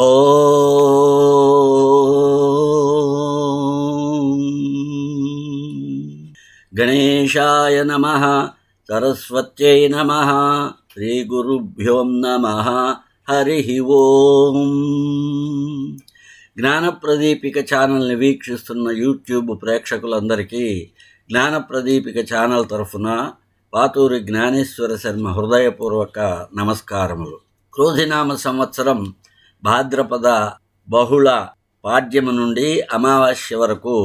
ఓం గణేశాయ నమః, సరస్వత్యై నమః, శ్రీ గురుభ్యో నమః. హరి ఓం. జ్ఞానప్రదీపిక ఛానల్ని వీక్షిస్తున్న యూట్యూబ్ ప్రేక్షకులందరికీ జ్ఞానప్రదీపిక ఛానల్ తరఫున పాతూరి జ్ఞానేశ్వర శర్మ హృదయపూర్వక నమస్కారములు. క్రోధినామ సంవత్సరం భాద్రపద బహుళ పాడ్యము నుండి అమావాస్య వరకు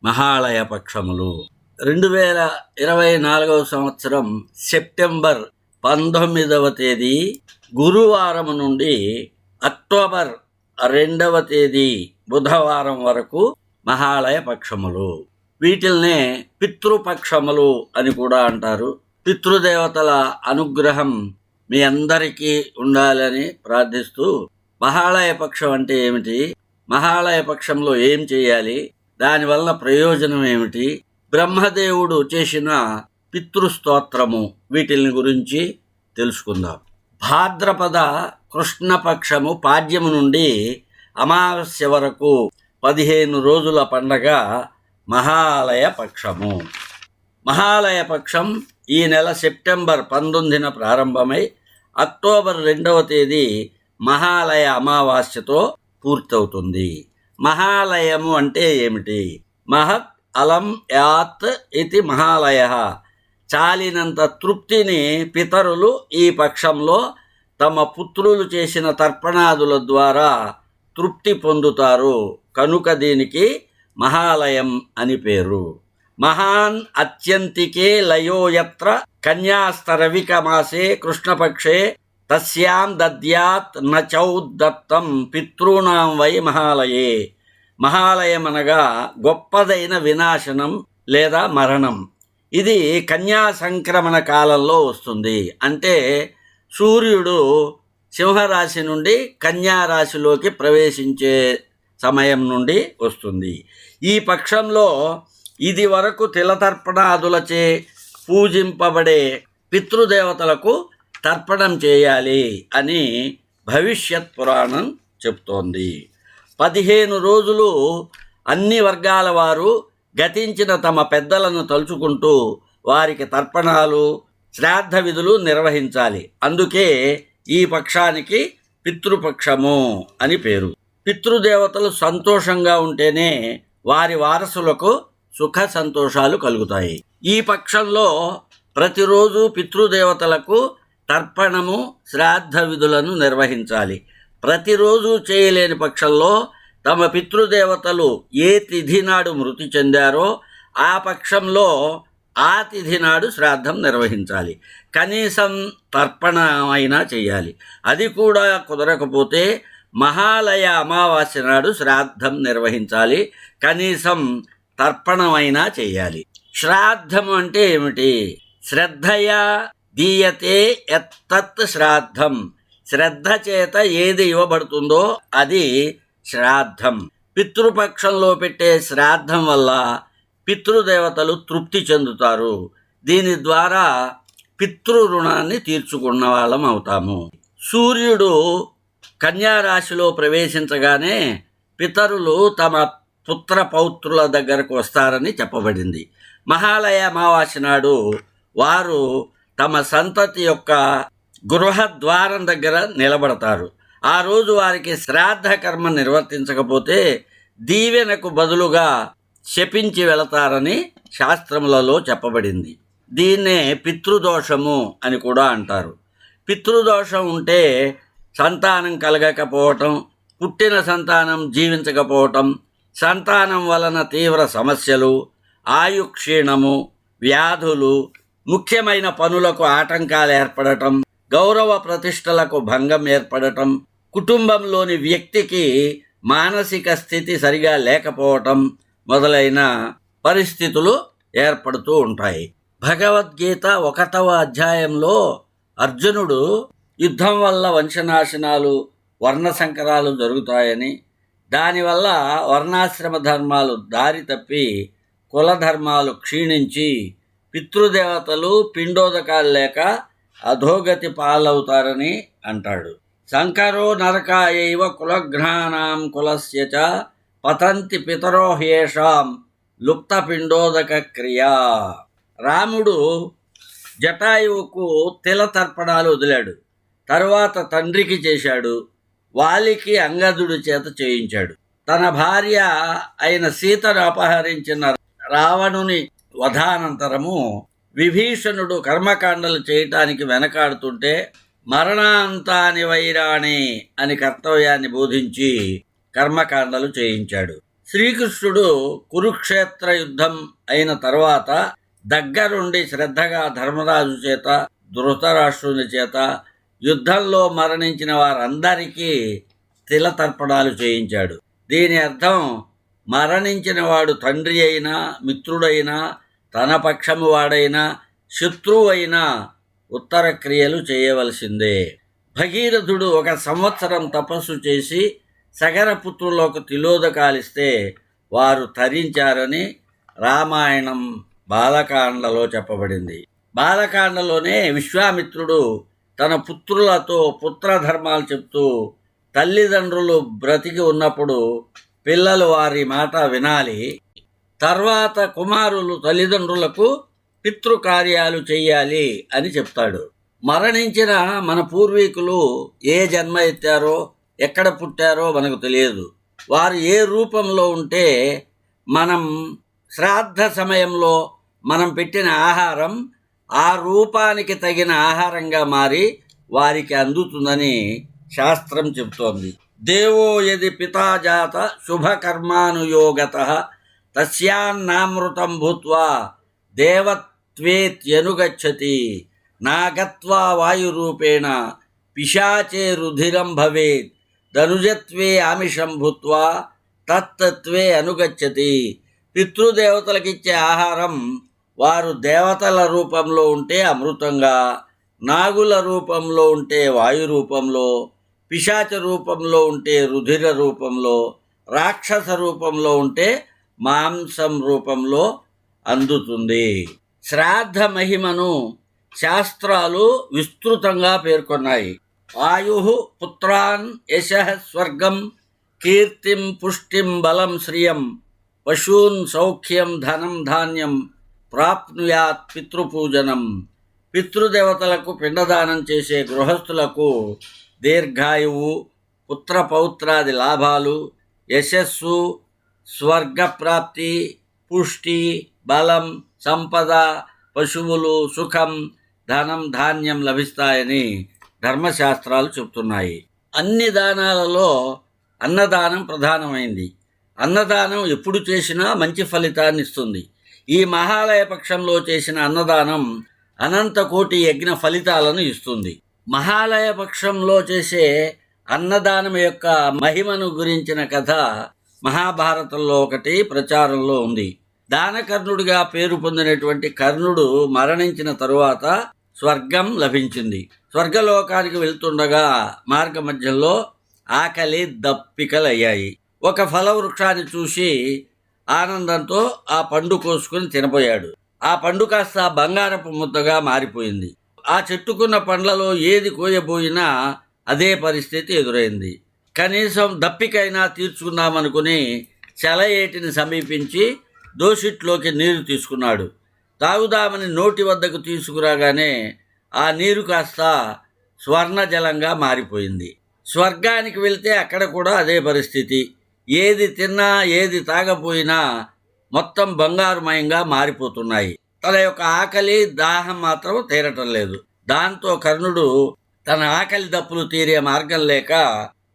మహాళయ పక్షములు. 2024 సంవత్సరం సెప్టెంబర్ 19వ తేదీ గురువారం నుండి అక్టోబర్ 2వ తేదీ బుధవారం వరకు మహాళయ పక్షములు. వీటిల్నే పితృపక్షములు అని కూడా అంటారు. పితృదేవతల అనుగ్రహం మీ అందరికీ ఉండాలని ప్రార్థిస్తూ, మహాళయ పక్షం అంటే ఏమిటి, మహాళయ పక్షంలో ఏం చేయాలి, దానివల్ల ప్రయోజనం ఏమిటి, బ్రహ్మదేవుడు చేసిన పితృస్తోత్రము, వీటిని గురించి తెలుసుకుందాం. భాద్రపద కృష్ణపక్షము పాడ్యము నుండి అమావాస్య వరకు 15 రోజుల పండగ మహాలయ పక్షము. మహాలయ పక్షం ఈ నెల సెప్టెంబర్ 19న ప్రారంభమై అక్టోబర్ 2వ తేదీ మహాలయ అమావాస్యతో పూర్తవుతుంది. మహాలయము అంటే ఏమిటి? మహత్ అలం యాత్ ఇది మహాలయ. చాలినంత తృప్తిని పితరులు ఈ పక్షంలో తమ పుత్రులు చేసిన తర్పణాదుల ద్వారా తృప్తి పొందుతారు. కనుక దీనికి మహాలయం అని పేరు. మహాన్ అత్యంతికే లయో యత్ర కన్యాస్తరవిక మాసే కృష్ణపక్షే తస్యాం దద్యాత్ నచౌద్దత్తం పితృణాం వై మహాలయే. మహాలయం అనగా గొప్పదైన వినాశనం లేదా మరణం. ఇది కన్యా సంక్రమణ కాలంలో వస్తుంది. అంటే సూర్యుడు సింహరాశి నుండి కన్యారాశిలోకి ప్రవేశించే సమయం నుండి వస్తుంది. ఈ పక్షంలో ఇది వరకు తిలతర్పణాదులచే పూజింపబడే పితృదేవతలకు తర్పణం చేయాలి అని భవిష్యత్ పురాణం చెప్తోంది. 15 రోజులు అన్ని వర్గాల వారు గతించిన తమ పెద్దలను తలుచుకుంటూ వారికి తర్పణాలు, శ్రాద్ధ విధులు నిర్వహించాలి. అందుకే ఈ పక్షానికి పితృపక్షము అని పేరు. పితృదేవతలు సంతోషంగా ఉంటేనే వారి వారసులకు సుఖ సంతోషాలు కలుగుతాయి. ఈ పక్షంలో ప్రతిరోజు పితృదేవతలకు తర్పణము, శ్రాద్ధ విధులను నిర్వహించాలి. ప్రతిరోజు చేయలేని పక్షంలో తమ పితృదేవతలు ఏ తిథి నాడు మృతి చెందారో ఆ పక్షంలో ఆ తిథి నాడు శ్రాద్ధం నిర్వహించాలి. కనీసం తర్పణమైనా చేయాలి. అది కూడా కుదరకపోతే మహాలయ అమావాస్య నాడు శ్రాద్ధం నిర్వహించాలి. కనీసం తర్పణమైనా చేయాలి. శ్రాద్ధం అంటే ఏమిటి? శ్రద్ధయా దీయతే ఎత్తత్ శ్రాద్ధం. శ్రద్ధ చేత ఏది ఇవ్వబడుతుందో అది శ్రాద్ధం. పితృపక్షంలో పెట్టే శ్రాద్ధం వల్ల పితృదేవతలు తృప్తి చెందుతారు. దీని ద్వారా పితృ రుణాన్ని తీర్చుకున్న వాళ్ళం అవుతాము. సూర్యుడు కన్యారాశిలో ప్రవేశించగానే పితరులు తమ పుత్ర పౌత్రుల దగ్గరకు వస్తారని చెప్పబడింది. మహాలయ అమావాస్య నాడు వారు తమ సంతతి యొక్క గృహద్వారం దగ్గర నిలబడతారు. ఆ రోజు వారికి శ్రాద్ధ కర్మ నిర్వర్తించకపోతే దీవెనకు బదులుగా శపించి వెళతారని శాస్త్రములలో చెప్పబడింది. దీన్నే పితృదోషము అని కూడా అంటారు. పితృదోషం ఉంటే సంతానం కలగకపోవటం, పుట్టిన సంతానం జీవించకపోవటం, సంతానం వలన తీవ్ర సమస్యలు, ఆయుక్షీణము, వ్యాధులు, ముఖ్యమైన పనులకు ఆటంకాలు ఏర్పడటం, గౌరవ ప్రతిష్టలకు భంగం ఏర్పడటం, కుటుంబంలోని వ్యక్తికి మానసిక స్థితి సరిగా లేకపోవటం మొదలైన పరిస్థితులు ఏర్పడుతూ ఉంటాయి. భగవద్గీత 1వ అధ్యాయంలో అర్జునుడు యుద్ధం వల్ల వంశనాశనాలు, వర్ణ సంకరాలు జరుగుతాయని, దానివల్ల వర్ణాశ్రమ ధర్మాలు దారి తప్పి కులధర్మాలు క్షీణించి పితృదేవతలు పిండోదకాలు లేక అధోగతి పాలవుతారని అంటాడు. శంకరో నరకాయైవ కులఘ్నానాం కులస్య చ పతంతి పితరో హ్యేషాం లుప్తపిండోదక క్రియా. రాముడు జటాయువుకు తిల తర్పణాలు వదిలాడు. తరువాత తండ్రికి చేశాడు. వాలికి అంగదుడి చేత చేయించాడు. తన భార్య అయిన సీతను అపహరించిన రావణుని వధానంతరము విభీషణుడు కర్మకాండలు చేయటానికి వెనకాడుతుంటే మరణాంతాని వైరాణి అని కర్తవ్యాన్ని బోధించి కర్మకాండలు చేయించాడు. శ్రీకృష్ణుడు కురుక్షేత్ర యుద్ధం అయిన తరువాత దగ్గరుండి శ్రద్ధగా ధర్మరాజు చేత ధృతరాష్ట్రుని చేత యుద్ధంలో మరణించిన వారందరికీ తిలతర్పణాలు చేయించాడు. దీని అర్థం మరణించిన వాడు తండ్రి అయినా, మిత్రుడైనా, తన పక్షము వాడైనా, శత్రువు అయినా ఉత్తర క్రియలు చేయవలసిందే. భగీరథుడు 1 సంవత్సరం తపస్సు చేసి సగరపుత్రులకు తిలోదకాలిస్తే వారు తరించారని రామాయణం బాలకాండలో చెప్పబడింది. బాలకాండలోనే విశ్వామిత్రుడు తన పుత్రులతో పుత్రధర్మాలు చెప్తూ తల్లిదండ్రులు బ్రతికి ఉన్నప్పుడు పిల్లలు వారి మాట వినాలి, తర్వాత కుమారులు తల్లిదండ్రులకు పితృకార్యాలు చెయ్యాలి అని చెప్తాడు. మరణించిన మన పూర్వీకులు ఏ జన్మ ఎత్తారో, ఎక్కడ పుట్టారో మనకు తెలియదు. వారు ఏ రూపంలో ఉంటే మనం శ్రాద్ధ సమయంలో మనం పెట్టిన ఆహారం ఆ రూపానికి తగిన ఆహారంగా మారి వారికి అందుతుందని శాస్త్రం చెబుతోంది. దేవో యది పితాజాత శుభకర్మానుయోగతః తస్యాన్నామృతం భూత్వా దేవత్వేత్యనుగచ్చతి నాగత్వా వాయురూపేణ పిశాచే రుధిరం భవేత్ ధనుజత్వే ఆమిషం భూత్వా తత్తత్వే అనుగచ్చతి. పితృదేవతలకిచ్చే ఆహారం వారు దేవతల రూపంలో ఉంటే అమృతంగా, నాగుల రూపంలో ఉంటే వాయు రూపంలో, పిశాచ రూపంలో ఉంటే రుధిర రూపంలో, రాక్షస రూపంలో ఉంటే మాంసం రూపంలో అందుతుంది. శ్రాద్ధ మహిమను శాస్త్రాలు విస్తృతంగా పేర్కొన్నాయి. ఆయు పుత్రాన్ యశః స్వర్గం కీర్తిం పుష్టిం బలం శ్రియం పశూన్ సౌఖ్యం ధనం ధాన్యం ప్రాప్నుయాత్ పితృపూజనం. పితృదేవతలకు పిండదానం చేసే గృహస్థులకు దీర్ఘాయువు, పుత్రపౌత్రాది లాభాలు, యశస్సు, స్వర్గప్రాప్తి, పుష్టి, బలం, సంపద, పశువులు, సుఖం, ధనం, ధాన్యం లభిస్తాయని ధర్మశాస్త్రాలు చెబుతున్నాయి. అన్ని దానాలలో అన్నదానం ప్రధానమైంది. అన్నదానం ఎప్పుడు చేసినా మంచి ఫలితాన్ని ఇస్తుంది. ఈ మహాలయ పక్షంలో చేసిన అన్నదానం అనంతకోటి యజ్ఞ ఫలితాలను ఇస్తుంది. మహాలయ పక్షంలో చేసే అన్నదానం యొక్క మహిమను గురించిన కథ మహాభారతంలో ఒకటి ప్రచారంలో ఉంది. దానకర్ణుడిగా పేరు పొందినటువంటి కర్ణుడు మరణించిన తరువాత స్వర్గం లభించింది. స్వర్గలోకానికి వెళ్తుండగా మార్గ మధ్యంలో ఆకలి దప్పికలయ్యాయి. ఒక ఫలవృక్షాన్ని చూసి ఆనందంతో ఆ పండు కోసుకుని తినపోయాడు. ఆ పండు కాస్త బంగారపు ముద్దగా మారిపోయింది. ఆ చెట్టుకున్న పండ్లలో ఏది కోయబోయినా అదే పరిస్థితి ఎదురైంది. కనీసం దప్పికైనా తీర్చుకుందామనుకుని సెలయేటిని సమీపించి దోసిట్లోకి నీరు తీసుకున్నాడు. తాగుదామని నోటి వద్దకు తీసుకురాగానే ఆ నీరు కాస్త స్వర్ణజలంగా మారిపోయింది. స్వర్గానికి వెళ్తే అక్కడ కూడా అదే పరిస్థితి. ఏది తిన్నా ఏది తాగపోయినా మొత్తం బంగారుమయంగా మారిపోతున్నాయి. తన యొక్క ఆకలి దాహం మాత్రం తీరటం లేదు. దాంతో కర్ణుడు తన ఆకలి దప్పులు తీరే మార్గం లేక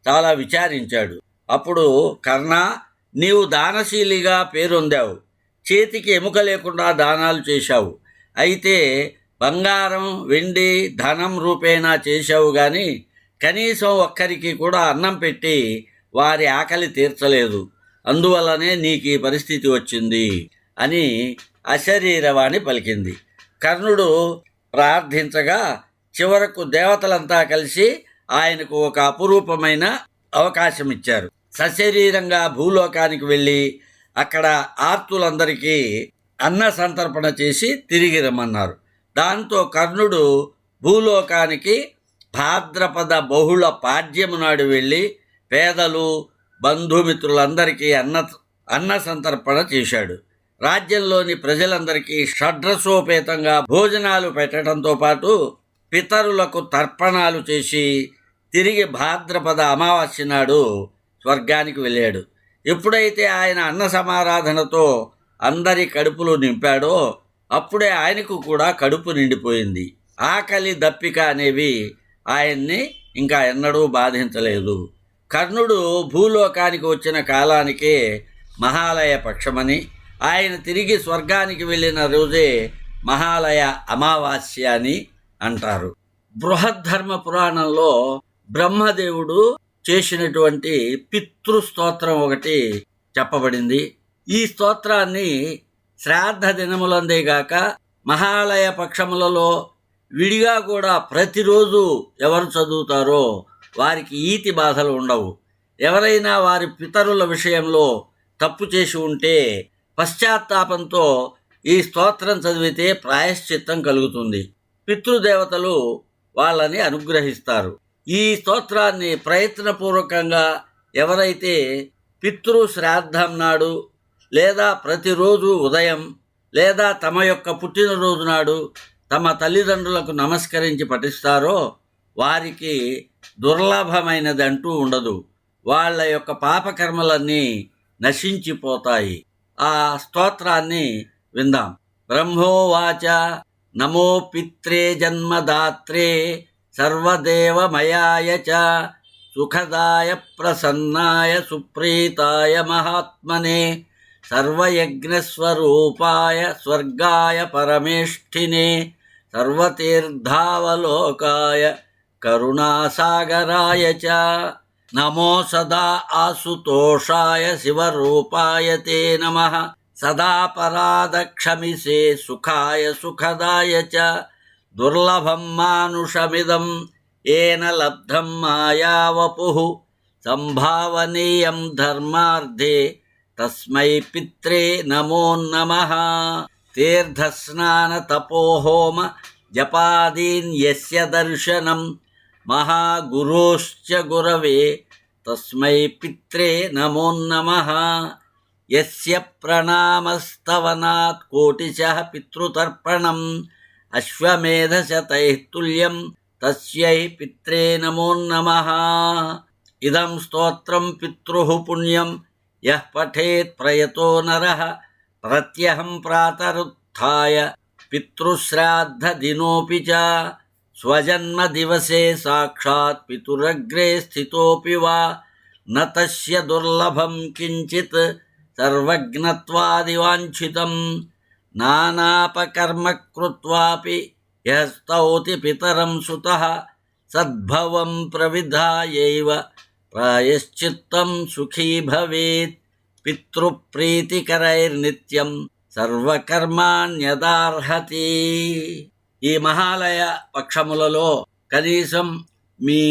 చాలా విచారించాడు. అప్పుడు కర్ణ, నీవు దానశీలిగా పేరొందావు, చేతికి ఎముక లేకుండా దానాలు చేశావు. అయితే బంగారం, వెండి, ధనం రూపేణా చేశావు గాని కనీసం ఒక్కరికి కూడా అన్నం పెట్టి వారి ఆకలి తీర్చలేదు. అందువల్లనే నీకు ఈ పరిస్థితి వచ్చింది అని అశరీరవాణి పలికింది. కర్ణుడు ప్రార్థించగా చివరకు దేవతలంతా కలిసి ఆయనకు ఒక అపురూపమైన అవకాశం ఇచ్చారు. సశరీరంగా భూలోకానికి వెళ్ళి అక్కడ ఆర్తులందరికీ అన్న సంతర్పణ చేసి తిరిగి రమ్మన్నారు. దాంతో కర్ణుడు భూలోకానికి భాద్రపద బహుళ పాడ్యము నాడు వెళ్ళి పేదలు బంధుమిత్రులందరికీ అన్న సంతర్పణ చేశాడు. రాజ్యంలోని ప్రజలందరికీ షడ్రసోపేతంగా భోజనాలు పెట్టడంతో పాటు పితరులకు తర్పణాలు చేసి తిరిగి భాద్రపద అమావాస్య నాడు స్వర్గానికి వెళ్ళాడు. ఎప్పుడైతే ఆయన అన్న సమారాధనతో అందరి కడుపులు నింపాడో అప్పుడే ఆయనకు కూడా కడుపు నిండిపోయింది. ఆకలి దప్పిక అనేవి ఆయన్ని ఇంకా ఎన్నడూ బాధించలేదు. కర్ణుడు భూలోకానికి వచ్చిన కాలానికే మహాలయ పక్షమని, ఆయన తిరిగి స్వర్గానికి వెళ్ళిన రోజే మహాలయ అమావాస్య అని అంటారు. బృహద్ధర్మ పురాణంలో బ్రహ్మదేవుడు చేసినటువంటి పితృస్తోత్రం ఒకటి చెప్పబడింది. ఈ స్తోత్రాన్ని శ్రాద్ధ దినములందేగాక మహాలయ పక్షములలో విడిగా కూడా ప్రతిరోజు ఎవరు చదువుతారో వారికి ఈతి బాధలు ఉండవు. ఎవరైనా వారి పితరుల విషయంలో తప్పు చేసి ఉంటే పశ్చాత్తాపంతో ఈ స్తోత్రం చదివితే ప్రాయశ్చిత్తం కలుగుతుంది. పితృదేవతలు వాళ్ళని అనుగ్రహిస్తారు. ఈ స్తోత్రాన్ని ప్రయత్నపూర్వకంగా ఎవరైతే పితృ శ్రాద్ధం నాడు లేదా ప్రతిరోజు ఉదయం లేదా తమ యొక్క పుట్టినరోజు నాడు తమ తల్లిదండ్రులకు నమస్కరించి పఠిస్తారో వారికి దుర్లభమైనదంటూ ఉండదు. వాళ్ళ యొక్క పాపకర్మలన్నీ నశించిపోతాయి. ఆ స్తోత్రాన్ని విందాం. బ్రహ్మోవాచ నమో పిత్రే జన్మదాత్రే సర్వదేవమయాయ చ సుఖదాయ ప్రసన్నాయ సుప్రీతాయ మహాత్మనే సర్వయజ్ఞస్వరూపాయ స్వర్గాయ పరమేష్ఠినే సర్వతీర్థావలోకాయ కరుణాసాగరాయ చ నమో సదా ఆసుతోషాయ శివరూపాయ తే నమః సదా పరాదక్షమిసే సుఖాయ సుఖదాయ చ దుర్లభం మానుషమిదం ఏన లబ్ధం మాయావపుః సంభావనీయం ధర్మార్థే తస్మై పిత్రే నమో నమః తీర్థస్నాన తపోహోమ జపాదీన్ యస్య దర్శనం మహాగురోశ్చ గురవే తస్మై పిత్రే నమో నమః యస్య ప్రణామస్తవనాత్ కోటిశః పితృతర్పణం అశ్వమేధశతైః తుల్యం తస్యై పిత్రే నమో నమః ఇదం స్తోత్రం పితృః పుణ్యం యః పఠేత్ ప్రయతో నరః ప్రత్యహం ప్రాతరుత్థాయ పితృశ్రాద్ధ దినోపి చ స్వజన్మ దివసే సాక్షాత్ పితురగ్రే స్థితోపి వా న తస్య దుర్లభం కించిత్ సర్వజ్ఞత్వాదివాంఛితం నానాపకర్మ కృత్వాపి యః స్తౌతి పితరం సుతః సద్భవం ప్రవిధాయైవ ప్రాయశ్చిత్తం సుఖీ భవేత్ పితృప్రీతికరైర్నిత్యం సర్వకర్మాణ్యదార్హతి. ఈ మహాలయ పక్షములలో కనీసం మీ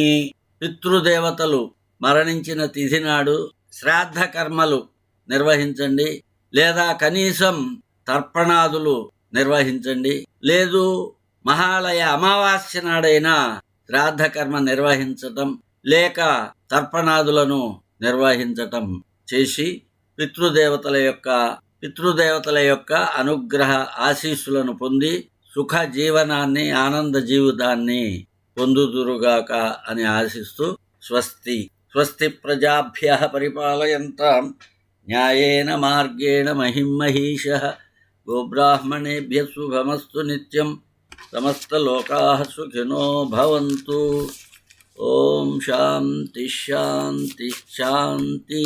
పితృదేవతలు మరణించిన తిథి నాడు శ్రాద్ధ కర్మలు నిర్వహించండి, లేదా కనీసం తర్పణాదులు నిర్వహించండి. లేదు మహాలయ అమావాస్య నాడైనా శ్రాద్ధ కర్మ నిర్వహించటం లేక తర్పణాదులను నిర్వహించటం చేసి పితృదేవతల యొక్క అనుగ్రహ ఆశీస్సులను పొంది సుఖ జీవనాన్ని ఆనంద జీవితాన్ని పొందుదురుగాక అని ఆశిస్తూ స్వస్తి స్వస్తి ప్రజాభ్యః పరిపాలయంతాం న్యాయేన మార్గేణ మహిం మహీషః గోబ్రాహ్మణేభ్యః శుభమస్తు నిత్యం సమస్తలోకాః సుఖినో భవంతు. ఓం శాంతి శాంతి శాంతి.